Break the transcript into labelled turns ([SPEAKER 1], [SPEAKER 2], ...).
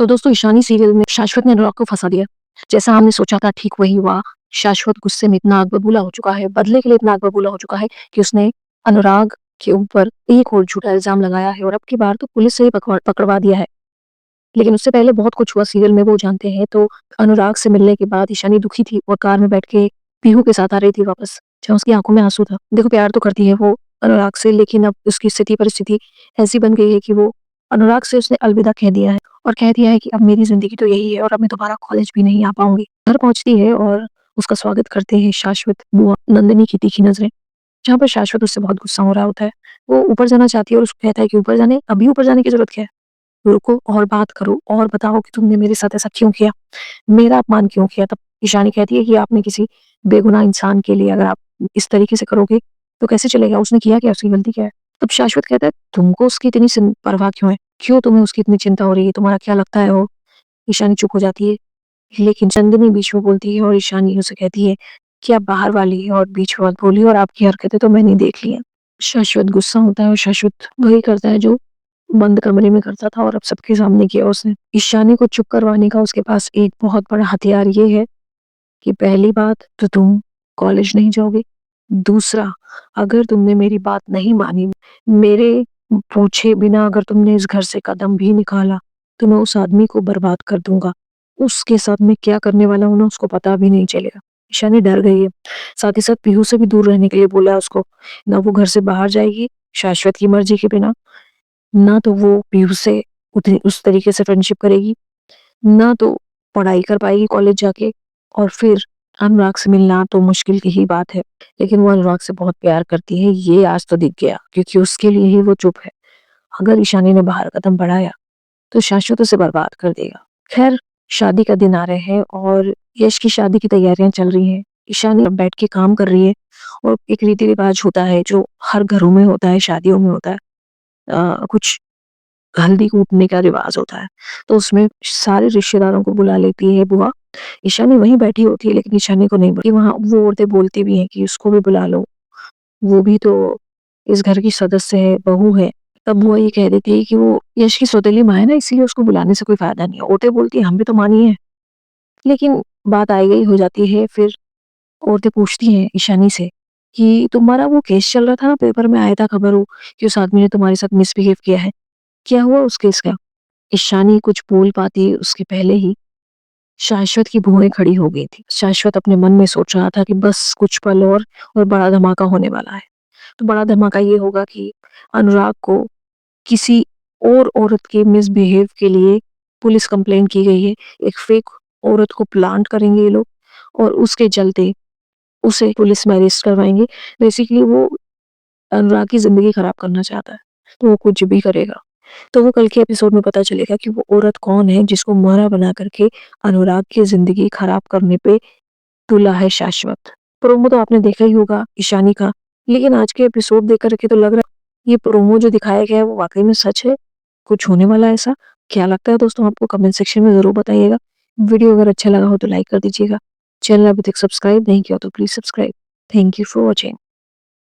[SPEAKER 1] तो दोस्तों ईशानी सीरियल में शाश्वत ने अनुराग को फंसा दिया। जैसा हमने सोचा था ठीक वही हुआ। शाश्वत गुस्से में इतना आग बबूला हो चुका है, बदले के लिए इतना आग बबूला हो चुका है कि उसने अनुराग के ऊपर एक और झूठा इल्ज़ाम लगाया है और अब की बार तो पुलिस से ही पकड़वा दिया है। लेकिन उससे पहले बहुत कुछ हुआ सीरियल में वो जानते हैं। तो अनुराग से मिलने के बाद ईशानी दुखी थी और कार में बैठ के पीहू के साथ आ रही थी वापस, जहाँ उसकी आँखों में आँसू था। देखो प्यार तो करती है वो अनुराग से, लेकिन अब उसकी परिस्थिति ऐसी बन गई है कि वो अनुराग से उसने अलविदा कह दिया है और कह दिया है कि अब मेरी ज़िंदगी तो यही है और अब मैं दोबारा कॉलेज भी नहीं आ पाऊँगी। घर पहुँचती है और उसका स्वागत करते हैं शाश्वत, बुआ, नंदिनी की तीखी नज़रें, जहाँ पर शाश्वत उससे बहुत गुस्सा हो रहा होता है। वो ऊपर जाना चाहती है और उसको कहता है कि अभी ऊपर जाने की ज़रूरत क्या है? रुको और बात करो और बताओ कि तुमने मेरे साथ ऐसा क्यों किया? मेरा अपमान क्यों किया? तब ईशानी कहती है कि आपने किसी बेगुनाह इंसान के लिए अगर आप इस तरीके से करोगे, तो कैसे चलेगा? उसने किया क्या? उसकी गलती क्या है? तब शाश्वत कहता है, तुमको उसकी इतनी परवाह क्यों है? क्यों तुम्हें उसकी इतनी चिंता हो रही है? तुम्हारा क्या लगता है वो? ईशानी चुप हो जाती है, लेकिन चंदनी बीच में बोलती है और ईशानी उसे कहती है कि आप बाहर वाली हैं और बीच में मत बोलिए और आपकी हरकतें तो मैंने देख ली हैं। शाश्वत गुस्सा होता है और शाश्वत वही करता है जो बंद कमरे में करता था और अब सबके सामने किया उसने। ईशानी को चुप करवाने का उसके पास एक बहुत बड़ा हथियार ये है कि पहली बात तो तुम कॉलेज नहीं जाओगे। दूसरा, अगर तुमने मेरी बात नहीं मानी, मेरे पूछे बिना अगर तुमने इस घर से कदम भी निकाला, तो मैं उस आदमी को बर्बाद कर दूँगा। उसके साथ मैं क्या करने वाला हूँ ना उसको पता भी नहीं चलेगा। ईशानी डर गई है। साथ ही साथ पीहू से भी दूर रहने के लिए बोला है उसको। ना वो घर से बाहर जाएगी शाश्वत की मर्ज़ी के बिना, ना तो वो पीहू से उतनी उस तरीके से फ्रेंडशिप करेगी, ना तो पढ़ाई कर पाएगी कॉलेज जाके, और फिर अनुराग से मिलना तो मुश्किल की ही बात है। लेकिन वो अनुराग से बहुत प्यार करती है, ये आज तो दिख गया, क्योंकि उसके लिए ही वो चुप है। अगर ईशानी ने बाहर कदम बढ़ाया, तो शाश्वत उसे बर्बाद कर देगा। खैर, शादी का दिन आ रहे हैं और यश की शादी की तैयारियां चल रही हैं। ईशानी अब बैठ के काम कर रही है और एक रीति-रिवाज होता है जो हर घरों में होता है, शादियों में होता है। कुछ हल्दी कूटने का रिवाज होता है, तो उसमें सारे रिश्तेदारों को बुला लेती है बुआ। ईशानी वहीं बैठी होती है, लेकिन ईशानी को नहीं कि वहाँ वो औरतें बोलती भी हैं कि उसको भी बुला लो, वो भी तो इस घर की सदस्य है, बहू है। तब बुआ ये कह देती है कि वो यश की सौतेली माँ है ना, इसलिए उसको बुलाने से कोई फ़ायदा नहीं है। औरतें बोलती हैं हम भी तो माँ नहीं है, लेकिन बात आई-गई हो जाती है। फिर औरतें पूछती हैं ईशानी से कि तुम्हारा वो केस चल रहा था ना, पेपर में आया था खबर वो कि उस आदमी ने तुम्हारे साथ मिसबिहेव किया है, क्या हुआ उस केस का? ईशानी कुछ बोल पाती उसके पहले ही शाश्वत की भुएँ खड़ी हो गई थी। शाश्वत अपने मन में सोच रहा था कि बस कुछ पल और बड़ा धमाका होने वाला है। तो बड़ा धमाका ये होगा कि अनुराग को किसी और औरत के मिसबिहेव के लिए पुलिस कंप्लेंट की गई है। एक फेक औरत को प्लांट करेंगे ये लोग और उसके चलते उसे पुलिस में अरेस्ट करवाएँगे। बेसिकली वो अनुराग की ज़िंदगी खराब करना चाहता है, तो वो कुछ भी करेगा। तो वो कल के एपिसोड में पता चलेगा कि वो औरत कौन है जिसको मोहरा बना करके अनुराग की ज़िंदगी खराब करने पे तुला है शाश्वत। प्रोमो तो आपने देखा ही होगा ईशानी का, लेकिन आज के एपिसोड देख कर के तो लग रहा है ये प्रोमो जो दिखाया गया है वो वाक़ई में सच है, कुछ होने वाला है ऐसा। क्या लगता है दोस्तों आपको? कमेंट सेक्शन में ज़रूर बताइएगा। वीडियो अगर अच्छा लगा हो तो लाइक कर दीजिएगा। चैनल अभी तक सब्सक्राइब नहीं किया तो please subscribe. Thank you for watching.